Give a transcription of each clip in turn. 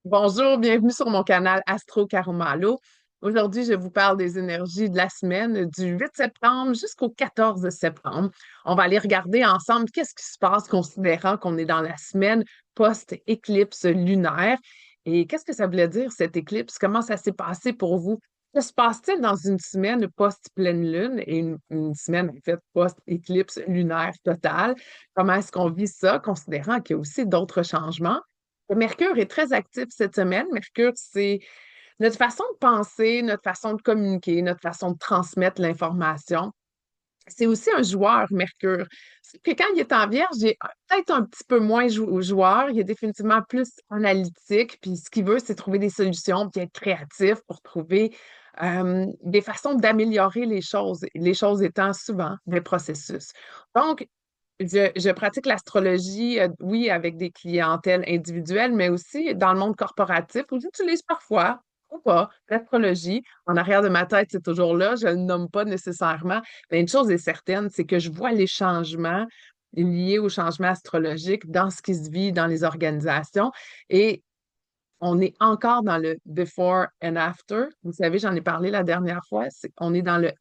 Bonjour, bienvenue sur mon canal Astro Carumalo. Aujourd'hui, je vous parle des énergies de la semaine du 8 septembre jusqu'au 14 septembre. On va aller regarder ensemble qu'est-ce qui se passe considérant qu'on est dans la semaine post-éclipse lunaire. Et qu'est-ce que ça voulait dire, cette éclipse? Comment ça s'est passé pour vous? Que se passe-t-il dans une semaine post-pleine lune et une semaine, en fait, post-éclipse lunaire totale? Comment est-ce qu'on vit ça, considérant qu'il y a aussi d'autres changements? Mercure est très actif cette semaine. Mercure, c'est notre façon de penser, notre façon de communiquer, notre façon de transmettre l'information. C'est aussi un joueur, Mercure. C'est que quand il est en Vierge, il est peut-être un petit peu moins joueur, il est définitivement plus analytique, puis ce qu'il veut, c'est trouver des solutions, puis être créatif pour trouver des façons d'améliorer les choses étant souvent des processus. Donc, je pratique l'astrologie, oui, avec des clientèles individuelles, mais aussi dans le monde corporatif où j'utilise parfois ou pas l'astrologie. En arrière de ma tête, c'est toujours là. Je ne le nomme pas nécessairement. Mais une chose est certaine, c'est que je vois les changements liés au changement astrologique dans ce qui se vit dans les organisations. Et on est encore dans le before and after. Vous savez, j'en ai parlé la dernière fois. On est dans le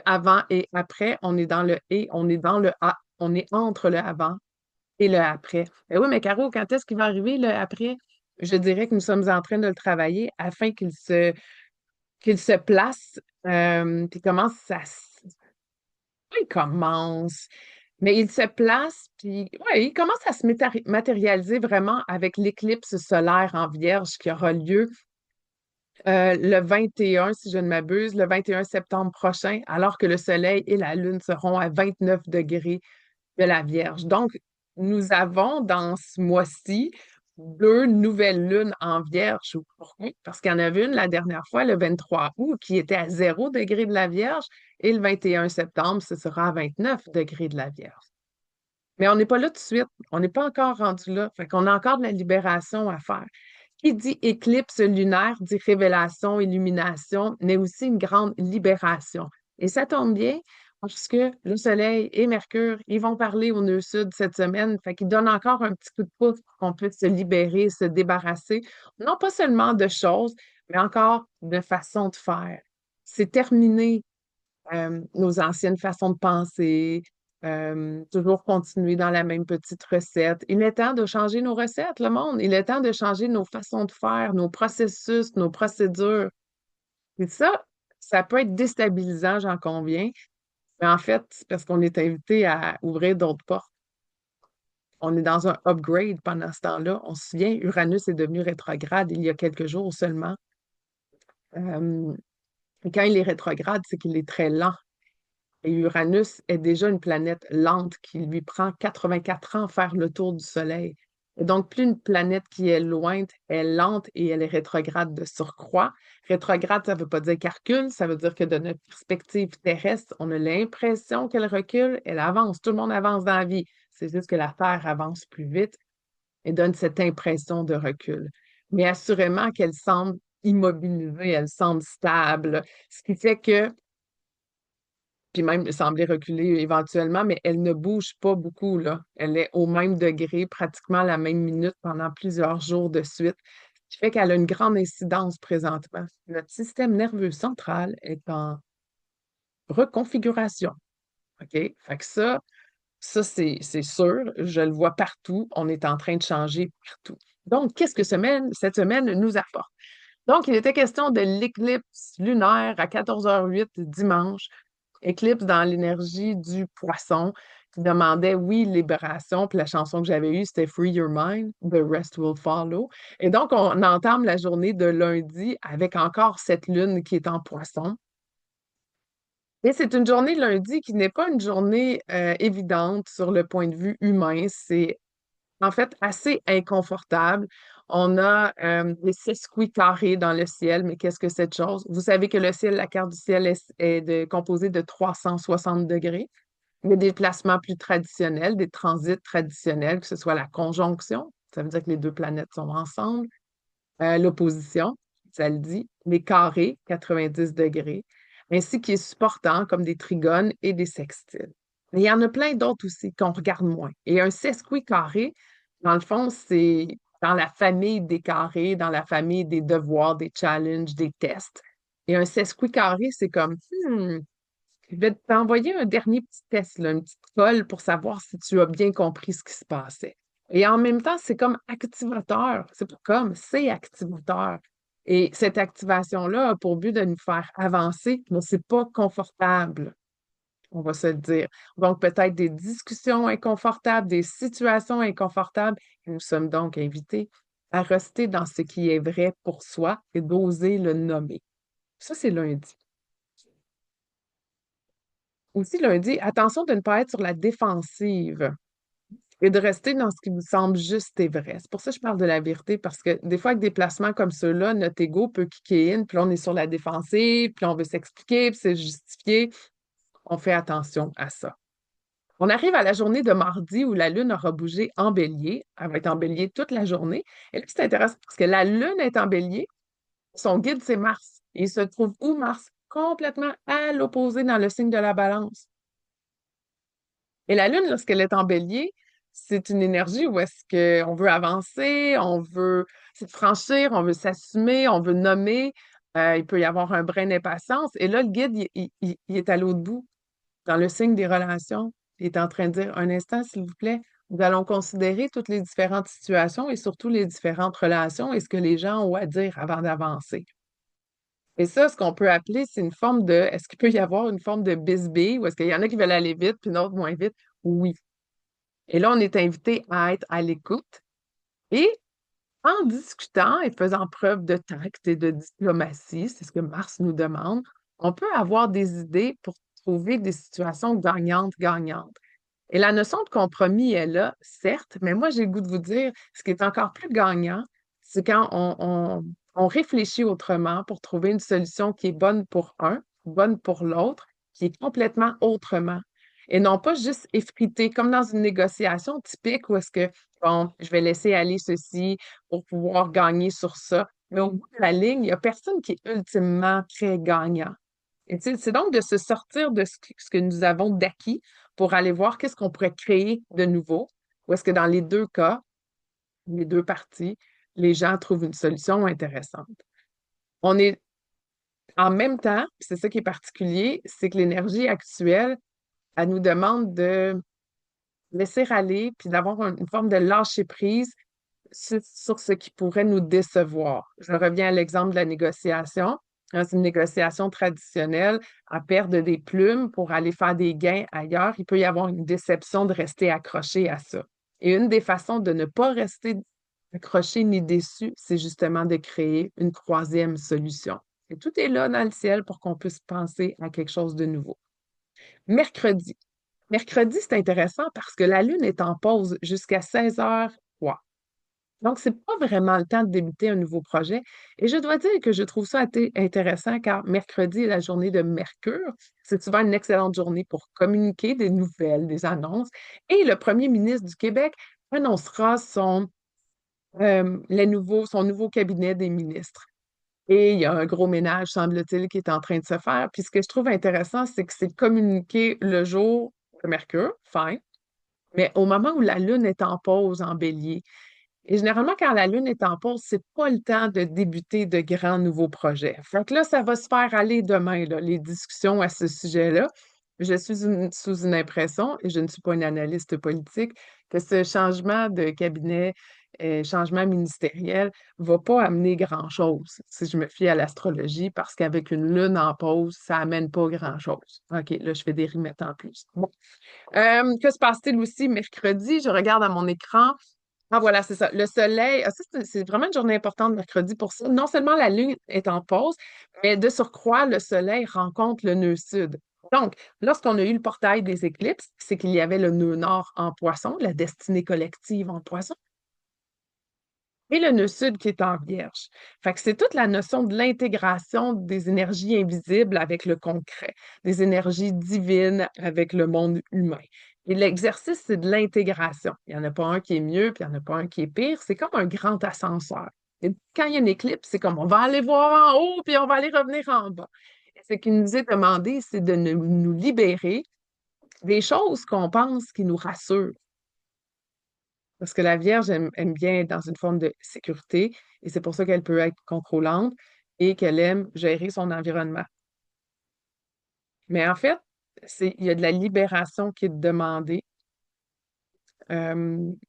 avant et après, on est dans le et, on est dans le a, on est entre le avant et le après. Ben oui, mais Caro, quand est-ce qu'il va arriver le après? Je dirais que nous sommes en train de le travailler afin qu'il se place, puis il commence, mais il se place, puis ouais, il commence à se matérialiser vraiment avec l'éclipse solaire en Vierge qui aura lieu le 21, si je ne m'abuse, le 21 septembre prochain, alors que le Soleil et la Lune seront à 29 degrés de la Vierge. Donc, nous avons dans ce mois-ci deux nouvelles lunes en Vierge. Pourquoi? Parce qu'il y en avait une la dernière fois, le 23 août, qui était à 0 degré de la Vierge, et le 21 septembre, ce sera à 29 degrés de la Vierge. Mais on n'est pas là tout de suite. On n'est pas encore rendu là. Fait qu'on a encore de la libération à faire. Qui dit éclipse lunaire dit révélation, illumination, mais aussi une grande libération. Et ça tombe bien parce que le Soleil et Mercure, ils vont parler au nœud sud cette semaine. Fait qu'ils donnent encore un petit coup de pouce pour qu'on puisse se libérer, se débarrasser, non pas seulement de choses, mais encore de façons de faire. C'est terminé nos anciennes façons de penser, toujours continuer dans la même petite recette. Il est temps de changer nos recettes, le monde. Il est temps de changer nos façons de faire, nos processus, nos procédures. Et ça peut être déstabilisant, j'en conviens. Mais en fait, c'est parce qu'on est invité à ouvrir d'autres portes. On est dans un upgrade pendant ce temps-là. On se souvient, Uranus est devenu rétrograde il y a quelques jours seulement. Euh, et quand il est rétrograde, c'est qu'il est très lent. Et Uranus est déjà une planète lente qui lui prend 84 ans à faire le tour du Soleil. Et donc, plus une planète qui est loin est lente et elle est rétrograde de surcroît. Rétrograde, ça ne veut pas dire qu'elle recule, ça veut dire que de notre perspective terrestre, on a l'impression qu'elle recule, elle avance. Tout le monde avance dans la vie. C'est juste que la Terre avance plus vite et donne cette impression de recul. Mais assurément qu'elle semble immobilisée, elle semble stable, ce qui fait que puis même sembler reculer éventuellement, mais elle ne bouge pas beaucoup, là. Elle est au même degré, pratiquement à la même minute pendant plusieurs jours de suite, ce qui fait qu'elle a une grande incidence présentement. Notre système nerveux central est en reconfiguration. OK? Fait que ça c'est sûr, je le vois partout, on est en train de changer partout. Donc, qu'est-ce que cette semaine nous apporte? Donc, il était question de l'éclipse lunaire à 14h08 dimanche. Éclipse dans l'énergie du poisson qui demandait, oui, libération. Puis la chanson que j'avais eue, c'était Free Your Mind, The Rest Will Follow. Et donc, on entame la journée de lundi avec encore cette lune qui est en poisson. Et c'est une journée lundi qui n'est pas une journée évidente sur le point de vue humain. C'est en fait assez inconfortable. On a des sesquicarrés dans le ciel, mais qu'est-ce que cette chose? Vous savez que le ciel, la carte du ciel composée de 360 degrés. Il y a des placements plus traditionnels, des transits traditionnels, que ce soit la conjonction, ça veut dire que les deux planètes sont ensemble, l'opposition, ça le dit, les carrés, 90 degrés, ainsi que les supportants comme des trigones et des sextiles. Mais il y en a plein d'autres aussi qu'on regarde moins. Et un sesquicarré, dans le fond, dans la famille des carrés, dans la famille des devoirs, des challenges, des tests. Et un sesquicarré, c'est comme, hmm, je vais t'envoyer un dernier petit test, là, une petite colle pour savoir si tu as bien compris ce qui se passait. Et en même temps, c'est comme activateur. C'est pas comme, c'est activateur. Et cette activation-là a pour but de nous faire avancer, mais c'est pas confortable, on va se le dire. Donc, peut-être des discussions inconfortables, des situations inconfortables. Et nous sommes donc invités à rester dans ce qui est vrai pour soi et d'oser le nommer. Ça, c'est lundi. Aussi, lundi, attention de ne pas être sur la défensive et de rester dans ce qui vous semble juste et vrai. C'est pour ça que je parle de la vérité, parce que des fois, avec des placements comme ceux-là, notre ego peut kicker in, puis là, on est sur la défensive, puis on veut s'expliquer, puis se justifier. On fait attention à ça. On arrive à la journée de mardi où la Lune aura bougé en bélier. Elle va être en bélier toute la journée. Et là, c'est intéressant parce que la Lune est en bélier. Son guide, c'est Mars. Et il se trouve où Mars? Complètement à l'opposé dans le signe de la balance. Et la Lune, lorsqu'elle est en bélier, c'est une énergie où est-ce qu'on veut avancer, on veut se franchir, on veut s'assumer, on veut nommer. Il peut y avoir un brin d'impatience. Et là, le guide, il est à l'autre bout, dans le signe des relations. Il est en train de dire, un instant, s'il vous plaît, nous allons considérer toutes les différentes situations et surtout les différentes relations et ce que les gens ont à dire avant d'avancer. Et ça, ce qu'on peut appeler, c'est une forme de, est-ce qu'il peut y avoir une forme de bisbille ou est-ce qu'il y en a qui veulent aller vite puis d'autres moins vite? Oui. Et là, on est invité à être à l'écoute et en discutant et faisant preuve de tact et de diplomatie, c'est ce que Mars nous demande, on peut avoir des idées pour trouver des situations gagnantes-gagnantes. Et la notion de compromis est là, certes, mais moi, j'ai le goût de vous dire, ce qui est encore plus gagnant, c'est quand on réfléchit autrement pour trouver une solution qui est bonne pour un, bonne pour l'autre, qui est complètement autrement. Et non pas juste effrité, comme dans une négociation typique où est-ce que, bon, je vais laisser aller ceci pour pouvoir gagner sur ça. Mais au bout de la ligne, il n'y a personne qui est ultimement très gagnant. Et c'est donc de se sortir de ce que nous avons d'acquis pour aller voir qu'est-ce qu'on pourrait créer de nouveau, ou est-ce que dans les deux cas, les deux parties, les gens trouvent une solution intéressante. On est en même temps, puis c'est ça qui est particulier, c'est que l'énergie actuelle, elle nous demande de laisser aller, puis d'avoir une forme de lâcher prise sur ce qui pourrait nous décevoir. Je reviens à l'exemple de la négociation. C'est une négociation traditionnelle à perdre des plumes pour aller faire des gains ailleurs. Il peut y avoir une déception de rester accroché à ça. Et une des façons de ne pas rester accroché ni déçu, c'est justement de créer une troisième solution. Et tout est là dans le ciel pour qu'on puisse penser à quelque chose de nouveau. Mercredi. Mercredi, c'est intéressant parce que la Lune est en pause jusqu'à 16h03. Donc, c'est pas vraiment le temps de débuter un nouveau projet. Et je dois dire que je trouve ça intéressant car mercredi est la journée de Mercure. C'est souvent une excellente journée pour communiquer des nouvelles, des annonces. Et le premier ministre du Québec annoncera son nouveau cabinet des ministres. Et il y a un gros ménage, semble-t-il, qui est en train de se faire. Puis ce que je trouve intéressant, c'est que c'est communiqué le jour de Mercure, fine, mais au moment où la Lune est en pause en bélier. Et généralement, quand la Lune est en pause, c'est pas le temps de débuter de grands nouveaux projets. Fait que là, ça va se faire aller demain, là, les discussions à ce sujet-là. Je suis sous une impression, et je ne suis pas une analyste politique, que ce changement de cabinet, changement ministériel, va pas amener grand-chose, si je me fie à l'astrologie, parce qu'avec une Lune en pause, ça amène pas grand-chose. OK, là, je fais des rimettes en plus. Bon. Que se passe-t-il aussi mercredi? Je regarde à mon écran. Ah voilà, c'est ça. Le soleil, ça, c'est vraiment une journée importante mercredi pour ça. Non seulement la Lune est en pause, mais de surcroît, le soleil rencontre le nœud sud. Donc, lorsqu'on a eu le portail des éclipses, c'est qu'il y avait le nœud nord en poisson, la destinée collective en poisson, et le nœud sud qui est en vierge. Fait que c'est toute la notion de l'intégration des énergies invisibles avec le concret, des énergies divines avec le monde humain. Et l'exercice, c'est de l'intégration. Il n'y en a pas un qui est mieux, puis il n'y en a pas un qui est pire. C'est comme un grand ascenseur. Et quand il y a une éclipse, c'est comme on va aller voir en haut, puis on va aller revenir en bas. Et ce qui nous est demandé, c'est de nous libérer des choses qu'on pense qui nous rassurent. Parce que la Vierge aime bien être dans une forme de sécurité et c'est pour ça qu'elle peut être contrôlante et qu'elle aime gérer son environnement. Mais en fait, il y a de la libération qui est demandée.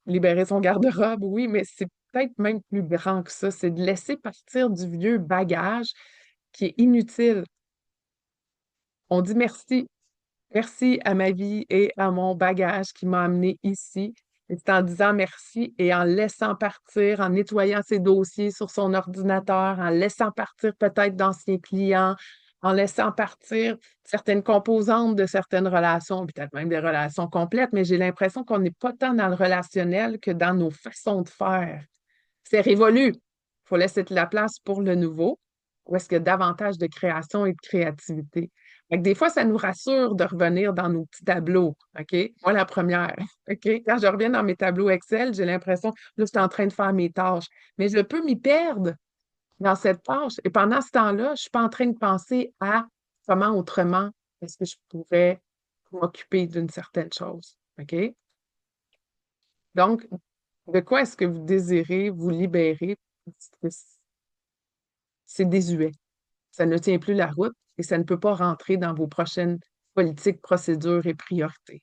Libérer son garde-robe, oui, mais c'est peut-être même plus grand que ça. C'est de laisser partir du vieux bagage qui est inutile. On dit merci. Merci à ma vie et à mon bagage qui m'a amené ici. Et c'est en disant merci et en laissant partir, en nettoyant ses dossiers sur son ordinateur, en laissant partir peut-être d'anciens clients, en laissant partir certaines composantes de certaines relations, peut-être même des relations complètes, mais j'ai l'impression qu'on n'est pas tant dans le relationnel que dans nos façons de faire. C'est révolu. Il faut laisser de la place pour le nouveau, où est-ce qu'il y a davantage de création et de créativité. Fait que des fois, ça nous rassure de revenir dans nos petits tableaux, OK? Moi, la première, OK? Quand je reviens dans mes tableaux Excel, j'ai l'impression, là, je suis en train de faire mes tâches, mais je peux m'y perdre dans cette tâche. Et pendant ce temps-là, je ne suis pas en train de penser à comment autrement est-ce que je pourrais m'occuper d'une certaine chose, OK? Donc, de quoi est-ce que vous désirez vous libérer? C'est désuet. Ça ne tient plus la route et ça ne peut pas rentrer dans vos prochaines politiques, procédures et priorités.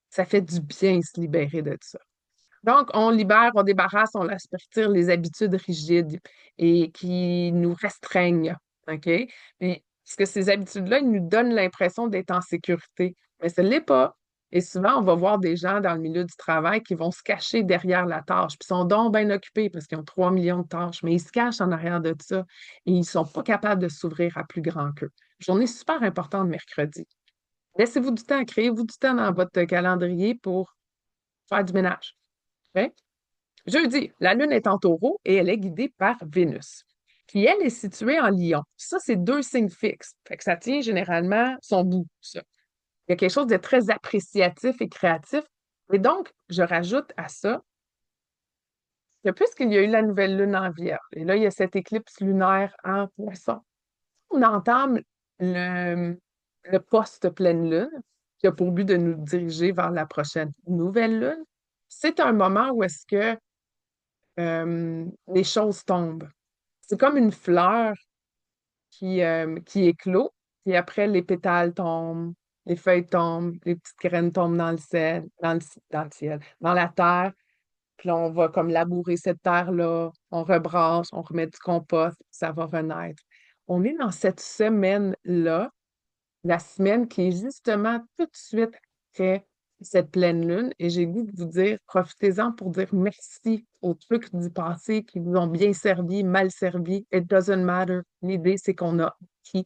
Ça fait du bien se libérer de ça. Donc, on libère, on débarrasse, on laisse partir les habitudes rigides et qui nous restreignent. OK? Mais parce que ces habitudes-là, ils nous donnent l'impression d'être en sécurité. Mais ce n'est pas. Et souvent, on va voir des gens dans le milieu du travail qui vont se cacher derrière la tâche, puis sont donc bien occupés parce qu'ils ont 3 millions de tâches, mais ils se cachent en arrière de ça et ils ne sont pas capables de s'ouvrir à plus grand qu'eux. Journée super importante mercredi. Laissez-vous du temps, créez-vous du temps dans votre calendrier pour faire du ménage. OK? Jeudi, la Lune est en taureau et elle est guidée par Vénus, qui, elle, est située en Lion. Ça, c'est deux signes fixes. Fait que ça tient généralement son bout, ça. Il y a quelque chose de très appréciatif et créatif. Et donc, je rajoute à ça que puisqu'il y a eu la nouvelle Lune en Vierge, et là, il y a cette éclipse lunaire en Poisson, on entame le, le post-pleine Lune, qui a pour but de nous diriger vers la prochaine nouvelle Lune. C'est un moment où est-ce que les choses tombent. C'est comme une fleur qui éclot, puis après, les pétales tombent, les feuilles tombent, les petites graines tombent dans le ciel, dans le ciel, dans la terre, puis là, on va comme labourer cette terre-là, on rebrasse, on remet du compost, puis ça va renaître. On est dans cette semaine-là, la semaine qui est justement tout de suite après cette pleine lune, et j'ai le goût de vous dire, profitez-en pour dire merci aux trucs du passé qui vous ont bien servi, mal servi. It doesn't matter. L'idée, c'est qu'on a acquis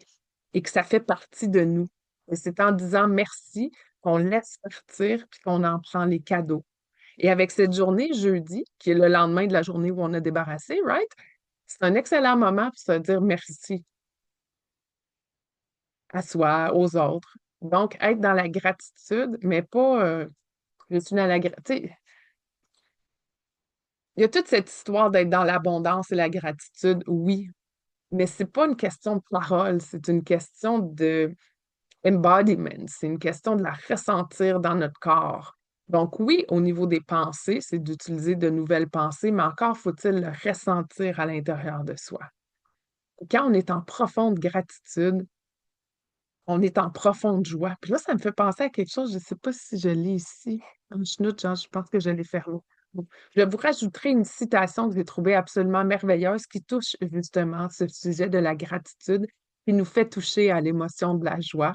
et que ça fait partie de nous. Et c'est en disant merci qu'on laisse partir puis qu'on en prend les cadeaux. Et avec cette journée, jeudi, qui est le lendemain de la journée où on a débarrassé, right? C'est un excellent moment pour se dire merci à soi, aux autres. Donc, être dans la gratitude, mais pas je suis dans la gratitude. Il y a toute cette histoire d'être dans l'abondance et la gratitude, oui, mais c'est pas une question de parole, c'est une question de embodiment, c'est une question de la ressentir dans notre corps. Donc, oui, au niveau des pensées, c'est d'utiliser de nouvelles pensées, mais encore faut-il le ressentir à l'intérieur de soi. Quand on est en profonde gratitude, on est en profonde joie. Puis là, ça me fait penser à quelque chose, je ne sais pas si je l'ai ici. Genre, je pense que je l'ai fermé. Bon. Je vous rajouterai une citation que j'ai trouvée absolument merveilleuse qui touche justement ce sujet de la gratitude, qui nous fait toucher à l'émotion de la joie.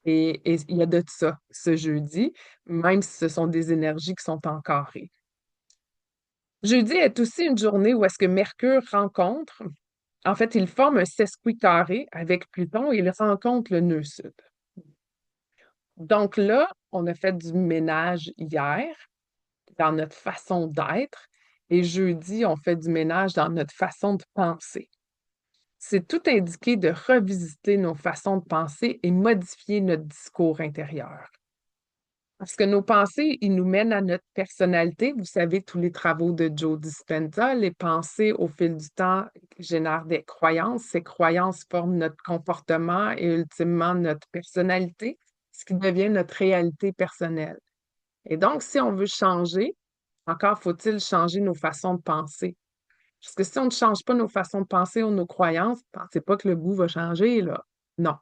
Et il y a de ça ce jeudi, même si ce sont des énergies qui sont en carré. Jeudi est aussi une journée où est-ce que Mercure rencontre, en fait, il forme un sesquicarré avec Pluton et il rencontre le nœud sud. Donc là, on a fait du ménage hier dans notre façon d'être et jeudi, on fait du ménage dans notre façon de penser. C'est tout indiqué de revisiter nos façons de penser et modifier notre discours intérieur. Parce que nos pensées, ils nous mènent à notre personnalité. Vous savez, tous les travaux de Joe Dispenza, les pensées au fil du temps génèrent des croyances. Ces croyances forment notre comportement et ultimement notre personnalité, ce qui devient notre réalité personnelle. Et donc, si on veut changer, Encore faut-il changer nos façons de penser. Parce que si on ne change pas nos façons de penser ou nos croyances, pensez pas que le goût va changer, là. Non.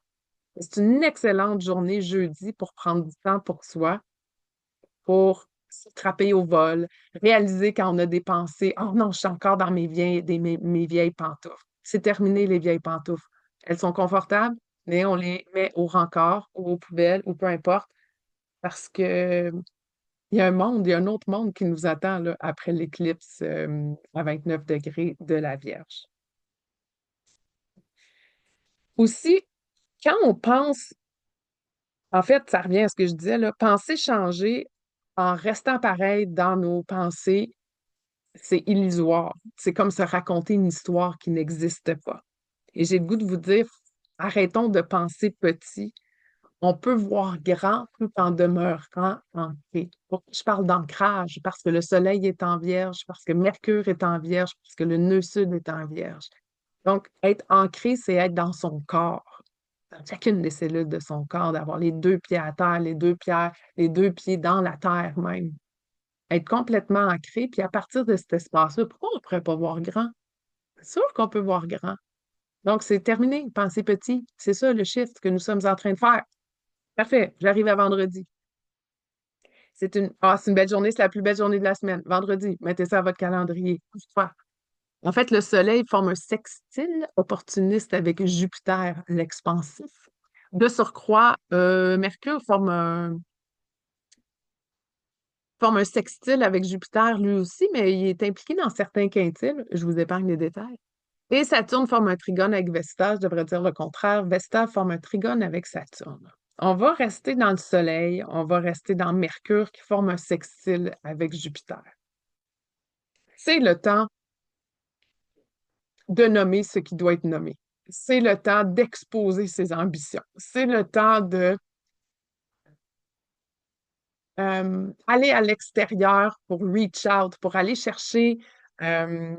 C'est une excellente journée jeudi pour prendre du temps pour soi, pour s'attraper au vol, réaliser quand on a des pensées, oh non, je suis encore dans mes vieilles pantoufles. C'est terminé, les vieilles pantoufles. Elles sont confortables, mais on les met au rencard ou aux poubelles ou peu importe, parce que il y a un monde, il y a un autre monde qui nous attend là, après l'éclipse à 29 degrés de la Vierge. Aussi, quand on pense, en fait, ça revient à ce que je disais, là, penser changer en restant pareil dans nos pensées, c'est illusoire. C'est comme se raconter une histoire qui n'existe pas. Et j'ai le goût de vous dire, arrêtons de penser petit. On peut voir grand tout en demeurant ancré. Je parle d'ancrage parce que le Soleil est en Vierge, parce que Mercure est en Vierge, parce que le nœud sud est en Vierge. Donc, être ancré, c'est être dans son corps, dans chacune des cellules de son corps, d'avoir les deux pieds à terre, les deux pieds dans la terre même. Être complètement ancré, puis à partir de cet espace-là, pourquoi on ne pourrait pas voir grand? C'est sûr qu'on peut voir grand. Donc, c'est terminé, penser petit. C'est ça le shift que nous sommes en train de faire. Parfait, j'arrive à vendredi. C'est une belle journée, c'est la plus belle journée de la semaine. Vendredi, mettez ça à votre calendrier. Super. En fait, le Soleil forme un sextile opportuniste avec Jupiter, l'expansif. De surcroît, Mercure forme un sextile avec Jupiter lui aussi, mais il est impliqué dans certains quintiles. Je vous épargne les détails. Et Saturne forme un trigone avec Vesta, je devrais dire le contraire. Vesta forme un trigone avec Saturne. On va rester dans le Soleil, on va rester dans Mercure qui forme un sextile avec Jupiter. C'est le temps de nommer ce qui doit être nommé. C'est le temps d'exposer ses ambitions. C'est le temps de aller à l'extérieur pour reach out, pour aller chercher euh,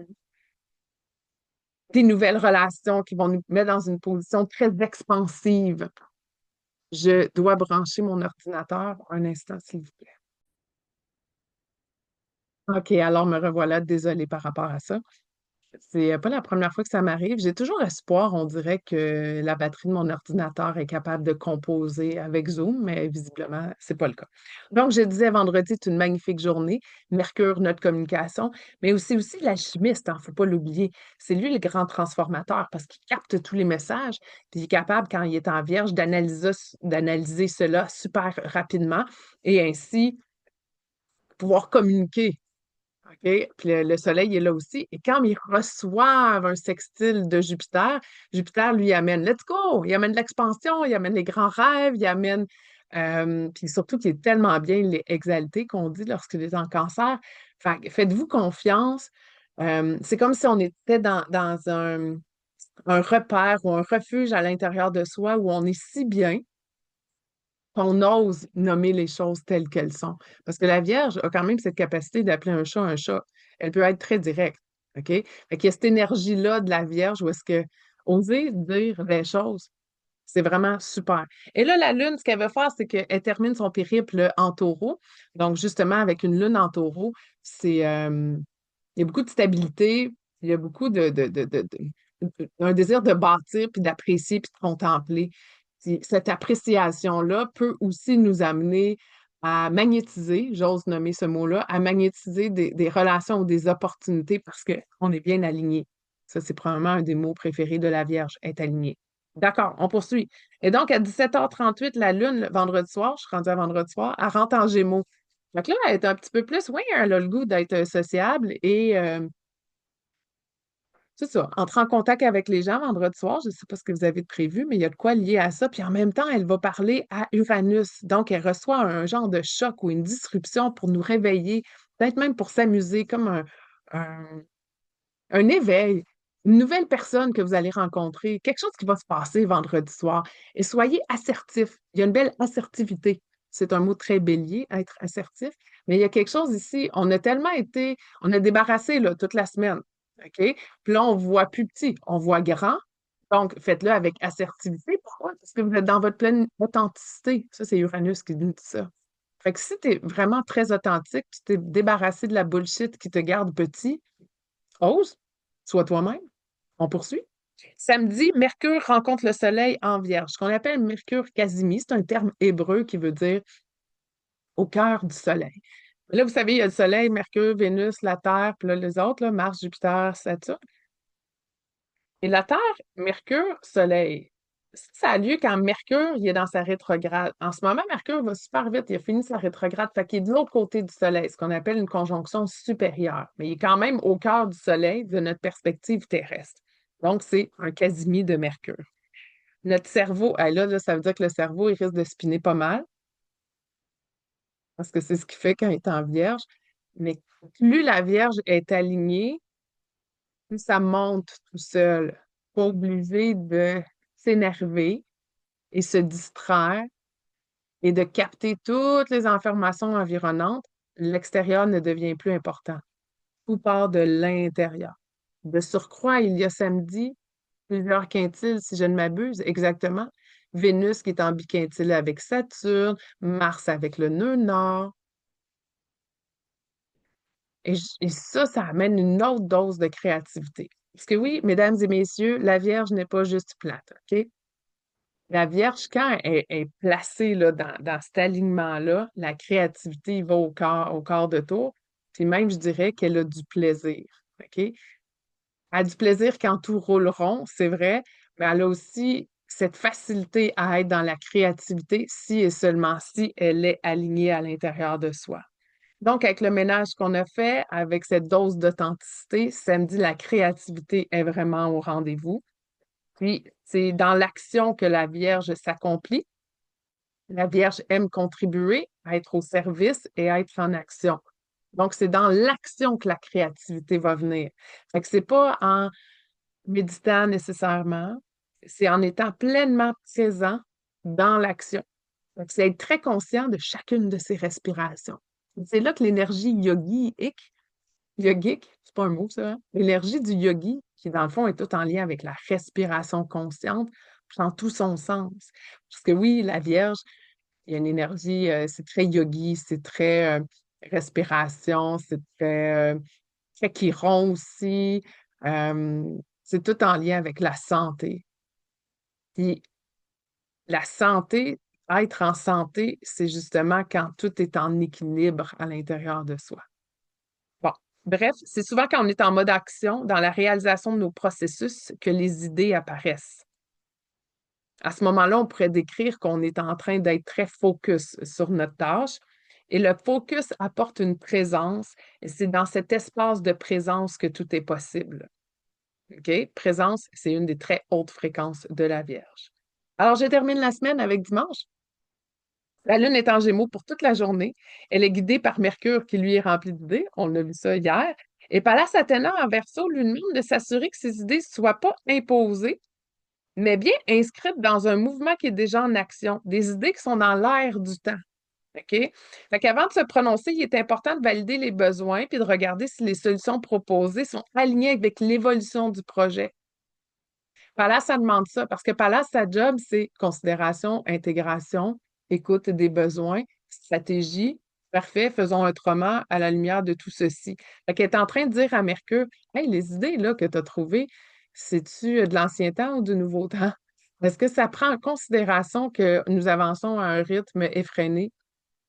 des nouvelles relations qui vont nous mettre dans une position très expansive. Je dois brancher mon ordinateur un instant, s'il vous plaît. OK, alors me revoilà. Désolée par rapport à ça. C'est pas la première fois que ça m'arrive. J'ai toujours espoir, on dirait que la batterie de mon ordinateur est capable de composer avec Zoom, mais visiblement, c'est pas le cas. Donc, je disais vendredi, c'est une magnifique journée. Mercure, notre communication, mais aussi l'alchimiste, il ne faut pas l'oublier. C'est lui le grand transformateur parce qu'il capte tous les messages, puis il est capable, quand il est en vierge, d'analyser cela super rapidement et ainsi pouvoir communiquer. OK? Puis le Soleil est là aussi. Et quand ils reçoivent un sextile de Jupiter, Jupiter lui amène let's go! Il amène l'expansion, il amène les grands rêves, il amène. Puis surtout qu'il est tellement bien, il est exalté qu'on dit lorsqu'il est en cancer. Fait que faites-vous confiance. C'est comme si on était dans un repère ou un refuge à l'intérieur de soi où on est si bien qu'on ose nommer les choses telles qu'elles sont. Parce que la Vierge a quand même cette capacité d'appeler un chat un chat. Elle peut être très directe. OK? Fait qu'il y a cette énergie-là de la Vierge où est-ce que oser dire les choses, c'est vraiment super. Et là, la Lune, ce qu'elle veut faire, c'est qu'elle termine son périple en taureau. Donc, justement, avec une Lune en taureau, il y a beaucoup de stabilité, il y a beaucoup un désir de bâtir, puis d'apprécier, puis de contempler. Puis cette appréciation-là peut aussi nous amener à magnétiser, j'ose nommer ce mot-là, à magnétiser des relations ou des opportunités parce qu'on est bien aligné. Ça, c'est probablement un des mots préférés de la Vierge, être aligné. D'accord, on poursuit. Et donc, à 17h38, la Lune, le vendredi soir, je suis rendue à vendredi soir, elle rentre en Gémeaux. Donc là, elle est un petit peu plus, oui, elle a le goût d'être sociable et c'est ça, entrer en contact avec les gens vendredi soir. Je ne sais pas ce que vous avez de prévu, mais il y a de quoi lier à ça. Puis en même temps, elle va parler à Uranus. Donc, elle reçoit un genre de choc ou une disruption pour nous réveiller, peut-être même pour s'amuser, comme un, un éveil, une nouvelle personne que vous allez rencontrer, quelque chose qui va se passer vendredi soir. Et soyez assertif. Il y a une belle assertivité. C'est un mot très bélier, être assertif. Mais il y a quelque chose ici. On a débarrassé là, toute la semaine. OK? Puis là, on voit plus petit, on voit grand. Donc, faites-le avec assertivité. Pourquoi? Parce que vous êtes dans votre pleine authenticité. Ça, c'est Uranus qui nous dit ça. Fait que si tu es vraiment très authentique, tu t'es débarrassé de la bullshit qui te garde petit, ose, sois toi-même. On poursuit. Samedi, Mercure rencontre le Soleil en Vierge. Ce qu'on appelle Mercure Casimi, c'est un terme hébreu qui veut dire au cœur du Soleil. Là, vous savez, il y a le Soleil, Mercure, Vénus, la Terre, puis là, les autres, là, Mars, Jupiter, Saturne. Et la Terre, Mercure, Soleil. Ça a lieu quand Mercure, il est dans sa rétrograde. En ce moment, Mercure va super vite. Il a fini sa rétrograde. Fait qu'il est de l'autre côté du Soleil, ce qu'on appelle une conjonction supérieure. Mais il est quand même au cœur du Soleil de notre perspective terrestre. Donc, c'est un quasimi de Mercure. Notre cerveau, là, ça veut dire que le cerveau, il risque de spinner pas mal, parce que c'est ce qu'il fait quand il est en Vierge. Mais plus la Vierge est alignée, plus ça monte tout seul. Pas obligé de s'énerver et se distraire et de capter toutes les informations environnantes. L'extérieur ne devient plus important. Tout part de l'intérieur. De surcroît, il y a samedi plusieurs quintiles, si je ne m'abuse, exactement. Vénus qui est en biquintile avec Saturne, Mars avec le nœud nord. Et ça amène une autre dose de créativité. Parce que oui, mesdames et messieurs, la Vierge n'est pas juste plate, OK? La Vierge, quand elle est placée là, dans cet alignement-là, la créativité va au corps de tour. Puis même, je dirais qu'elle a du plaisir, OK? Elle a du plaisir quand tout roule rond, c'est vrai, mais elle a aussi cette facilité à être dans la créativité si et seulement si elle est alignée à l'intérieur de soi. Donc, avec le ménage qu'on a fait, avec cette dose d'authenticité, samedi, la créativité est vraiment au rendez-vous. Puis, c'est dans l'action que la Vierge s'accomplit. La Vierge aime contribuer, être au service et être en action. Donc, c'est dans l'action que la créativité va venir. Fait que c'est pas en méditant nécessairement, c'est en étant pleinement présent dans l'action. Fait que c'est être très conscient de chacune de ses respirations. C'est là que l'énergie yogique, c'est pas un mot ça, hein? L'énergie du yogi, qui dans le fond est tout en lien avec la respiration consciente, prend tout son sens. Parce que oui, la Vierge, il y a une énergie, c'est très yogi, c'est très respiration, c'est très Chiron aussi. Euh, c'est tout en lien avec la santé. Puis la santé, être en santé, c'est justement quand tout est en équilibre à l'intérieur de soi. Bon, bref, c'est souvent quand on est en mode action, dans la réalisation de nos processus, que les idées apparaissent. À ce moment-là, on pourrait décrire qu'on est en train d'être très focus sur notre tâche. Et le focus apporte une présence, et c'est dans cet espace de présence que tout est possible. OK? Présence, c'est une des très hautes fréquences de la Vierge. Alors, je termine la semaine avec dimanche. La Lune est en Gémeaux pour toute la journée. Elle est guidée par Mercure qui lui est rempli d'idées. On a vu ça hier. Et Pallas Athéna en Verseau lui demande de s'assurer que ses idées ne soient pas imposées, mais bien inscrites dans un mouvement qui est déjà en action. Des idées qui sont dans l'air du temps. OK? Fait qu'avant de se prononcer, il est important de valider les besoins puis de regarder si les solutions proposées sont alignées avec l'évolution du projet. Pallas, ça demande ça parce que Pallas, sa job, c'est considération, intégration, écoute des besoins, stratégie. Parfait, faisons autrement à la lumière de tout ceci. Fait qu'elle est en train de dire à Mercure, hey, les idées là, que tu as trouvées, c'est-tu de l'ancien temps ou du nouveau temps? Est-ce que ça prend en considération que nous avançons à un rythme effréné?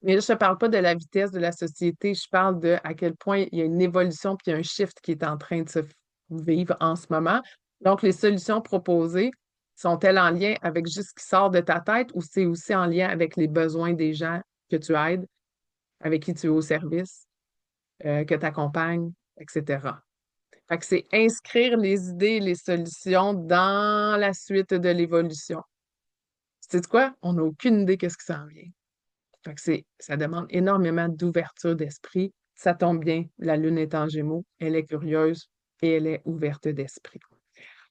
Mais là, je ne parle pas de la vitesse de la société, je parle de à quel point il y a une évolution puis un shift qui est en train de se vivre en ce moment. Donc, les solutions proposées sont-elles en lien avec juste ce qui sort de ta tête ou c'est aussi en lien avec les besoins des gens que tu aides, avec qui tu es au service, que tu accompagnes, etc. Fait que c'est inscrire les idées et les solutions dans la suite de l'évolution. C'est quoi? On n'a aucune idée qu'est-ce qui s'en vient. Fait que ça demande énormément d'ouverture d'esprit. Ça tombe bien, la Lune est en Gémeaux, elle est curieuse et elle est ouverte d'esprit.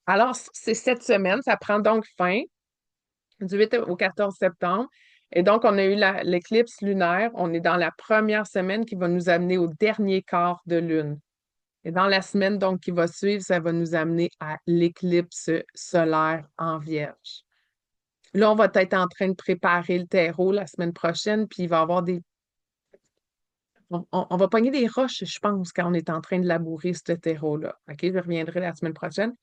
Alors, c'est cette semaine, ça prend donc fin du 8 au 14 septembre. Et donc, on a eu l'éclipse lunaire. On est dans la première semaine qui va nous amener au dernier quart de lune. Et dans la semaine donc qui va suivre, ça va nous amener à l'éclipse solaire en Vierge. Là, on va être en train de préparer le terreau la semaine prochaine, puis il va y avoir des on va pogner des roches, je pense, quand on est en train de labourer ce terreau-là. OK, je reviendrai la semaine prochaine.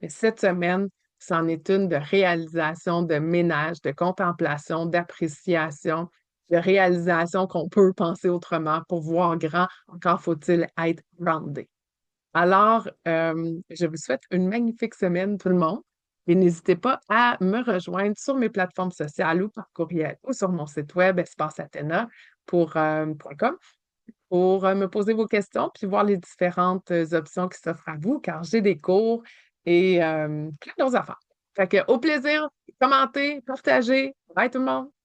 Mais cette semaine, c'en est une de réalisation, de ménage, de contemplation, d'appréciation, de réalisation qu'on peut penser autrement pour voir grand. Encore faut-il être groundé. Alors, je vous souhaite une magnifique semaine, tout le monde. Et n'hésitez pas à me rejoindre sur mes plateformes sociales ou par courriel ou sur mon site web espaceathéna pour, .com pour me poser vos questions puis voir les différentes options qui s'offrent à vous, car j'ai des cours et plein d'autres affaires. Fait que, au plaisir, commentez, partagez. Bye tout le monde!